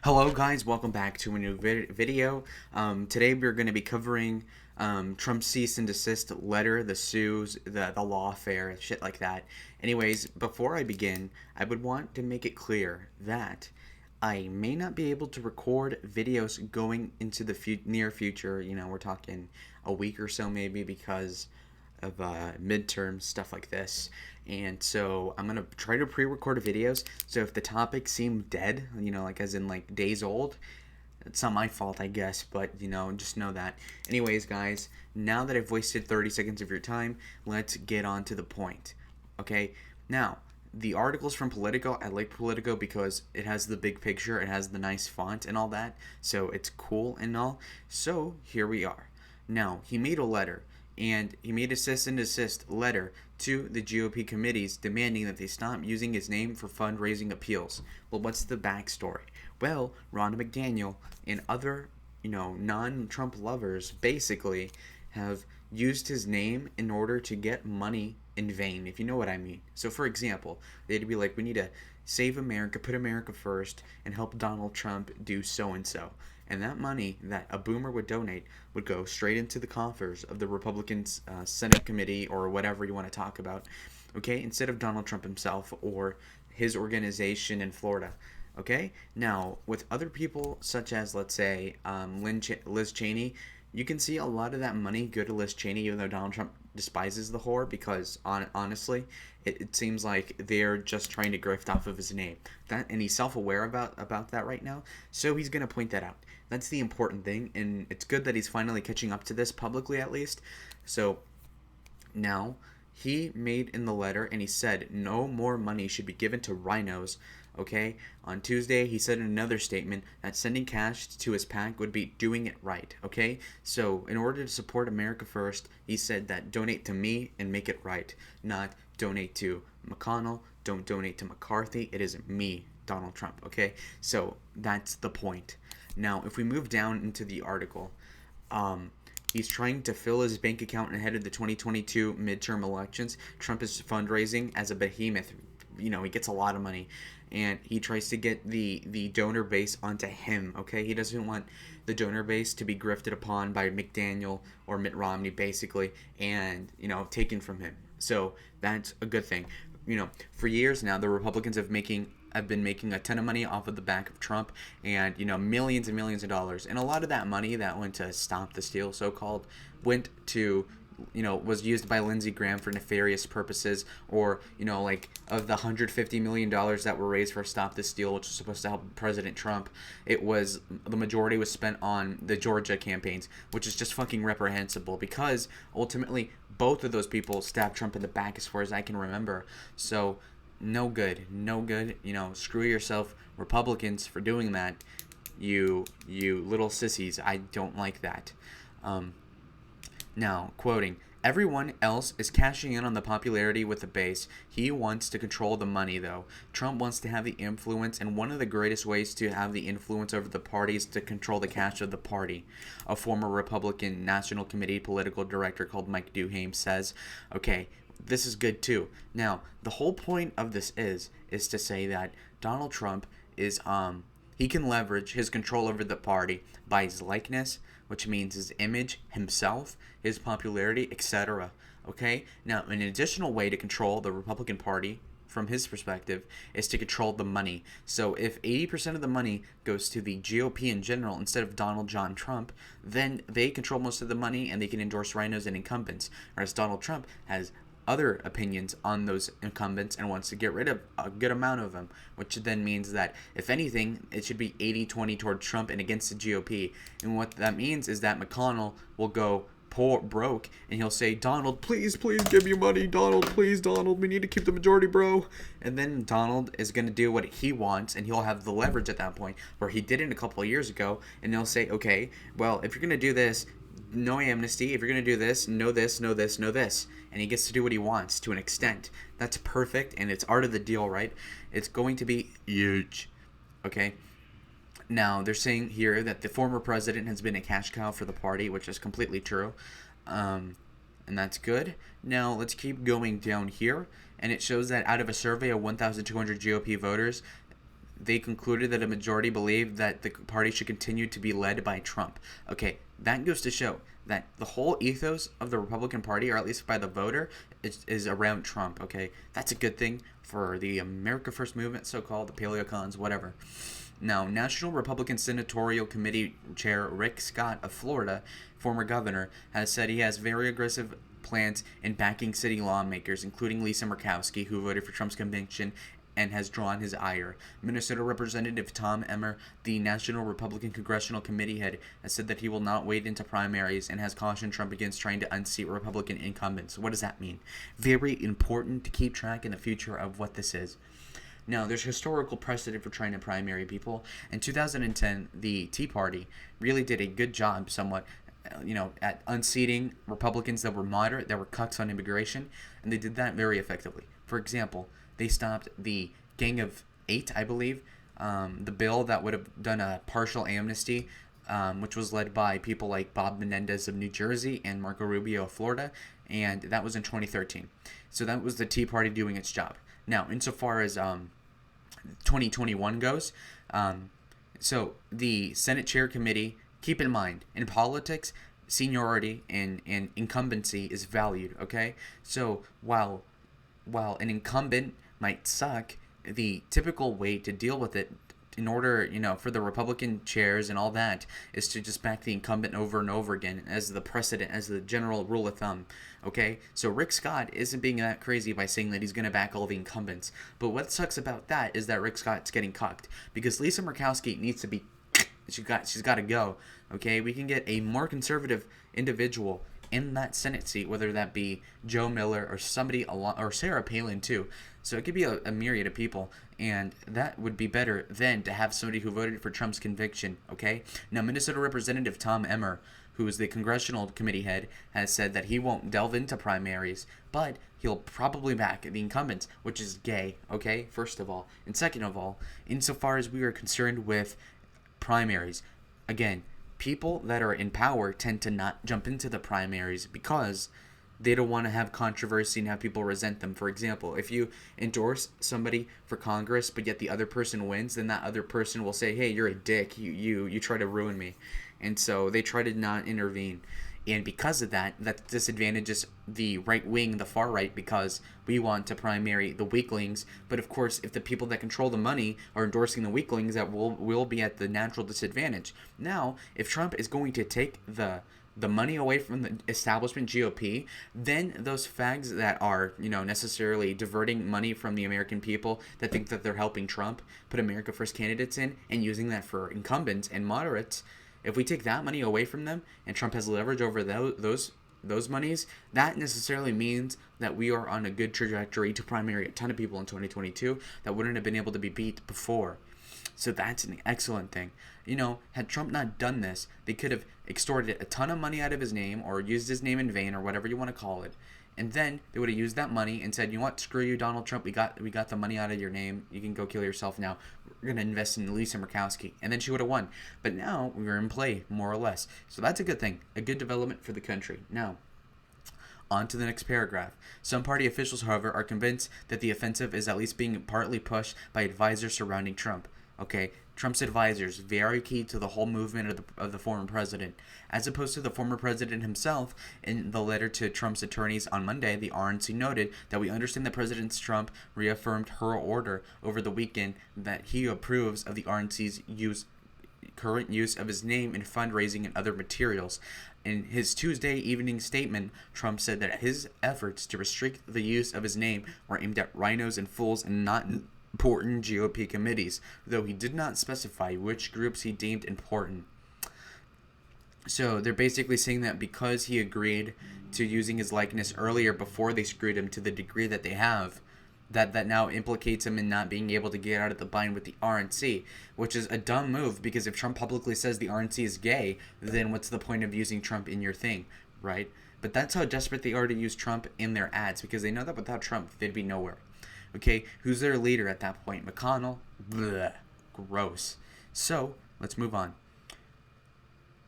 Hello guys, welcome back to a new video. Today we're going to be covering Trump's cease and desist letter, the sues, the lawfare, shit like that. Anyways, before I begin, I would want to make it clear that I may not be able to record videos going into the near future. We're talking a week or so maybe because of midterm stuff like this. And so I'm gonna try to pre-record videos. So if the topics seem dead, like as in like days old, it's not my fault, I guess. But just know that. Anyways, guys, now that I've wasted 30 seconds of your time, let's get on to the point. Okay, now the articles from Politico, I like Politico because it has the big picture, it has the nice font and all that, so it's cool and all. So here we are. Now he made a letter, and he made a cease and desist letter to the GOP committees demanding that they stop using his name for fundraising appeals. Well, what's the backstory? Well, Ronna McDaniel and other, non-Trump lovers basically have used his name in order to get money in vain, if you know what I mean. So, for example, they'd be like, we need to save America, put America first, and help Donald Trump do so and so. And that money that a boomer would donate would go straight into the coffers of the Republicans' Senate committee or whatever you want to talk about, okay, instead of Donald Trump himself or his organization in Florida. Okay, now with other people such as, let's say, Liz Cheney, you can see a lot of that money go to Liz Cheney, even though Donald Trump despises the whore, because honestly, it seems like they're just trying to grift off of his name. And he's self-aware about that right now, so he's gonna point that out. That's the important thing, and it's good that he's finally catching up to this publicly, at least. So now he made in the letter, and he said no more money should be given to rhinos. Okay, on Tuesday he said in another statement that sending cash to his PAC would be doing it right. Okay, so in order to support America first, he said that donate to me and make it right, not donate to McConnell, don't donate to McCarthy. It is me, Donald Trump. Okay, so that's the point. Now if we move down into the article, um, he's trying to fill his bank account ahead of the 2022 midterm elections. Trump is fundraising as a behemoth. He gets a lot of money, and he tries to get the donor base onto him. Okay, he doesn't want the donor base to be grifted upon by McDaniel or Mitt Romney, basically, and taken from him. So that's a good thing. For years now, the Republicans have been making a ton of money off of the back of Trump, and millions and millions of dollars, and a lot of that money that went to stop the steal, so-called, went to was used by Lindsey Graham for nefarious purposes, or like of the $150 million that were raised for Stop the Steal, which was supposed to help President Trump, the majority was spent on the Georgia campaigns, which is just fucking reprehensible, because ultimately both of those people stabbed Trump in the back, as far as I can remember. So no good, no good. Screw yourself, Republicans, for doing that. You little sissies. I don't like that. Now, quoting, everyone else is cashing in on the popularity with the base. He wants to control the money, though. Trump wants to have the influence, and one of the greatest ways to have the influence over the party is to control the cash of the party. A former Republican National Committee political director called Mike Duhame says, okay, this is good too. Now, the whole point of this is to say that Donald Trump is he can leverage his control over the party by his likeness, which means his image, himself, his popularity, etc. Okay? Now, an additional way to control the Republican Party, from his perspective, is to control the money. So if 80% of the money goes to the GOP in general instead of Donald John Trump, then they control most of the money and they can endorse rhinos and incumbents. Whereas Donald Trump has other opinions on those incumbents and wants to get rid of a good amount of them, which then means that, if anything, it should be 80-20 toward Trump and against the GOP. And what that means is that McConnell will go broke, and he'll say, Donald, please give me money. Donald, please, Donald, we need to keep the majority, bro. And then Donald is going to do what he wants, and he'll have the leverage at that point, where he did it a couple of years ago, and they'll say, okay, well, if you're going to do this, no amnesty. If you're going to do this, no this, no this, no this. And he gets to do what he wants to an extent. That's perfect, and it's art of the deal, right? It's going to be huge. Okay? Now, they're saying here that the former president has been a cash cow for the party, which is completely true. And that's good. Now, let's keep going down here. And it shows that out of a survey of 1,200 GOP voters, they concluded that a majority believed that the party should continue to be led by Trump. Okay, that goes to show that the whole ethos of the Republican Party, or at least by the voter, is around Trump. Okay, that's a good thing for the America First movement, so-called, the paleocons, whatever. Now, National Republican Senatorial Committee Chair Rick Scott of Florida, former governor, has said he has very aggressive plans in backing city lawmakers, including Lisa Murkowski, who voted for Trump's conviction and has drawn his ire. Minnesota Representative Tom Emmer, the National Republican Congressional Committee head, has said that he will not wade into primaries and has cautioned Trump against trying to unseat Republican incumbents. What does that mean? Very important to keep track in the future of what this is. Now, there's historical precedent for trying to primary people. In 2010, the Tea Party really did a good job, somewhat, at unseating Republicans that were moderate, that were cucks on immigration, and they did that very effectively. For example, they stopped the Gang of Eight, I believe, the bill that would have done a partial amnesty, which was led by people like Bob Menendez of New Jersey and Marco Rubio of Florida, and that was in 2013. So that was the Tea Party doing its job. Now, insofar as 2021 goes, so the Senate Chair Committee, keep in mind, in politics, seniority and incumbency is valued, okay? So while an incumbent might suck, the typical way to deal with it in order, for the Republican chairs and all that is to just back the incumbent over and over again as the precedent, as the general rule of thumb, okay? So Rick Scott isn't being that crazy by saying that he's going to back all the incumbents. But what sucks about that is that Rick Scott's getting cucked because Lisa Murkowski needs to be, she's got to go, okay? We can get a more conservative individual in that Senate seat, whether that be Joe Miller or somebody along, or Sarah Palin too. So it could be a myriad of people, and that would be better than to have somebody who voted for Trump's conviction, okay? Now, Minnesota Representative Tom Emmer, who is the congressional committee head, has said that he won't delve into primaries, but he'll probably back the incumbents, which is gay, okay, first of all. And second of all, insofar as we are concerned with primaries, again, people that are in power tend to not jump into the primaries because they don't want to have controversy and have people resent them. For example, if you endorse somebody for Congress, but yet the other person wins, then that other person will say, hey, you're a dick. You try to ruin me. And so they try to not intervene. And because of that, that disadvantages the right wing, the far right, because we want to primary the weaklings. But of course, if the people that control the money are endorsing the weaklings, that will be at the natural disadvantage. Now, if Trump is going to take the money away from the establishment GOP, then those fags that are, necessarily diverting money from the American people that think that they're helping Trump put America First candidates in and using that for incumbents and moderates, if we take that money away from them and Trump has leverage over those monies, that necessarily means that we are on a good trajectory to primary a ton of people in 2022 that wouldn't have been able to be beat before. So that's an excellent thing. Had Trump not done this, they could have extorted a ton of money out of his name or used his name in vain or whatever you want to call it. And then they would have used that money and said, you know what, screw you, Donald Trump. We got the money out of your name. You can go kill yourself now. We're going to invest in Lisa Murkowski. And then she would have won. But now we're in play, more or less. So that's a good thing. A good development for the country. Now, on to the next paragraph. Some party officials, however, are convinced that the offensive is at least being partly pushed by advisors surrounding Trump. Okay, Trump's advisors, very key to the whole movement of the former president. As opposed to the former president himself, in the letter to Trump's attorneys on Monday, the RNC noted that we understand that President Trump reaffirmed her order over the weekend that he approves of the RNC's current use of his name in fundraising and other materials. In his Tuesday evening statement, Trump said that his efforts to restrict the use of his name were aimed at rhinos and fools and not important GOP committees, though he did not specify which groups he deemed important. So they're basically saying that because he agreed to using his likeness earlier before they screwed him to the degree that they have, that now implicates him in not being able to get out of the bind with the RNC, which is a dumb move because if Trump publicly says the RNC is gay, then what's the point of using Trump in your thing, right? But that's how desperate they are to use Trump in their ads because they know that without Trump, they'd be nowhere. Okay, who's their leader at that point? McConnell? Blech, gross. So, let's move on.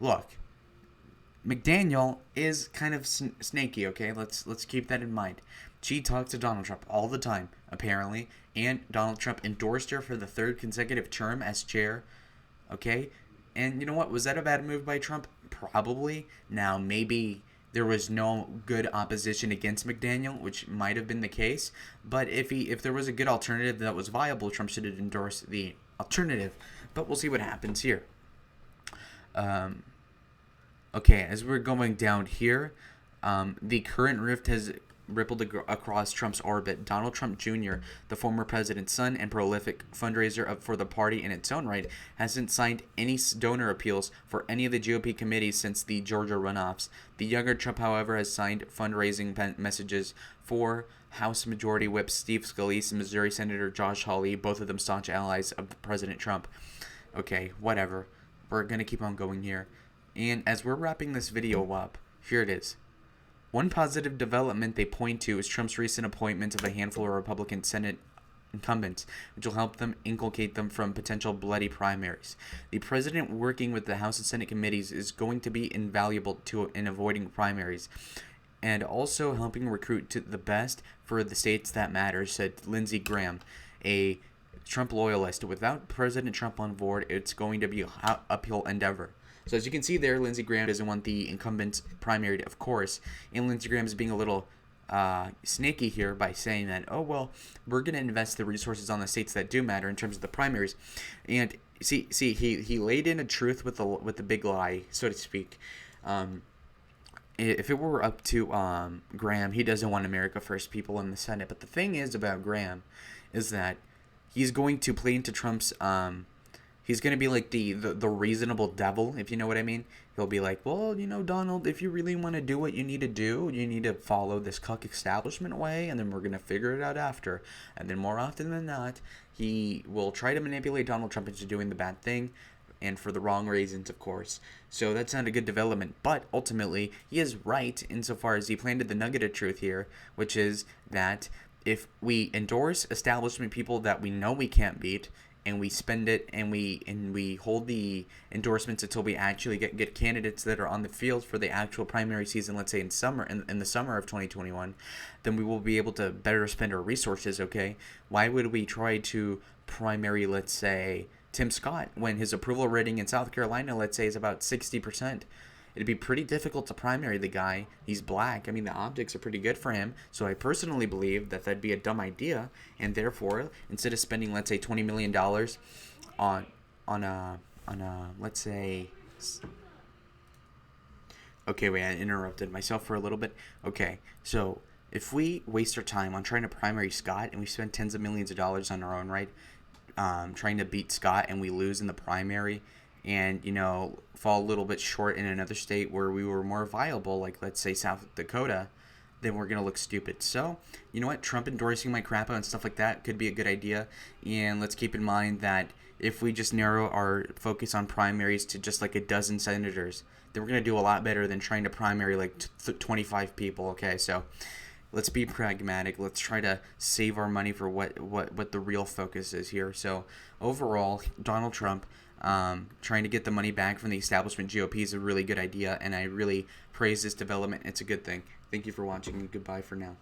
Look, McDaniel is kind of snaky. Okay, let's keep that in mind. She talks to Donald Trump all the time, apparently, and Donald Trump endorsed her for the third consecutive term as chair. Okay, and you know what? Was that a bad move by Trump? Probably. Now maybe there was no good opposition against McDaniel, which might have been the case. But if there was a good alternative that was viable, Trump should have endorsed the alternative. But we'll see what happens here. Um, Okay, as we're going down here, the current rift has rippled across Trump's orbit. Donald Trump Jr., the former president's son and prolific fundraiser for the party in its own right, hasn't signed any donor appeals for any of the GOP committees since the Georgia runoffs. The younger Trump, however, has signed fundraising messages for House Majority Whip Steve Scalise and Missouri Senator Josh Hawley, both of them staunch allies of President Trump. Okay, whatever. We're going to keep on going here. And as we're wrapping this video up, here it is. One positive development they point to is Trump's recent appointment of a handful of Republican Senate incumbents, which will help them inculcate them from potential bloody primaries. The president working with the House and Senate committees is going to be invaluable in avoiding primaries and also helping recruit to the best for the states that matter, said Lindsey Graham, a Trump loyalist. Without President Trump on board, it's going to be an uphill endeavor. So as you can see there, Lindsey Graham doesn't want the incumbents primaried, of course. And Lindsey Graham is being a little snaky here by saying that, oh, well, we're going to invest the resources on the states that do matter in terms of the primaries. And see, he laid in a truth with the big lie, so to speak. If it were up to Graham, he doesn't want America First people in the Senate. But the thing is about Graham is that he's going to play into Trump's he's going to be like the reasonable devil, if you know what I mean. He'll be like, well, you know, Donald, if you really want to do what you need to do, you need to follow this cuck establishment way, and then we're going to figure it out after. And then more often than not, he will try to manipulate Donald Trump into doing the bad thing, and for the wrong reasons, of course. So that's not a good development. But ultimately, he is right insofar as he planted the nugget of truth here, which is that if we endorse establishment people that we know we can't beat, and we spend it and we hold the endorsements until we actually get candidates that are on the field for the actual primary season, let's say in the summer of 2021, then we will be able to better spend our resources, okay? Why would we try to primary, let's say, Tim Scott when his approval rating in South Carolina, let's say, is about 60%? It'd be pretty difficult to primary the guy. He's black. I mean, the optics are pretty good for him. So I personally believe that that'd be a dumb idea. And therefore, instead of spending, let's say, $20 million on a let's say... Okay, wait, I interrupted myself for a little bit. Okay, so if we waste our time on trying to primary Scott and we spend tens of millions of dollars on our own, right, trying to beat Scott and we lose in the primary, and, you know, fall a little bit short in another state where we were more viable, like, let's say, South Dakota, then we're going to look stupid. So, you know what? Trump endorsing my crap out and stuff like that could be a good idea. And let's keep in mind that if we just narrow our focus on primaries to just like a dozen senators, then we're going to do a lot better than trying to primary like 25 people, okay? So let's be pragmatic. Let's try to save our money for what the real focus is here. So overall, Donald Trump trying to get the money back from the establishment GOP is a really good idea, and I really praise this development. It's a good thing. Thank you for watching, and goodbye for now.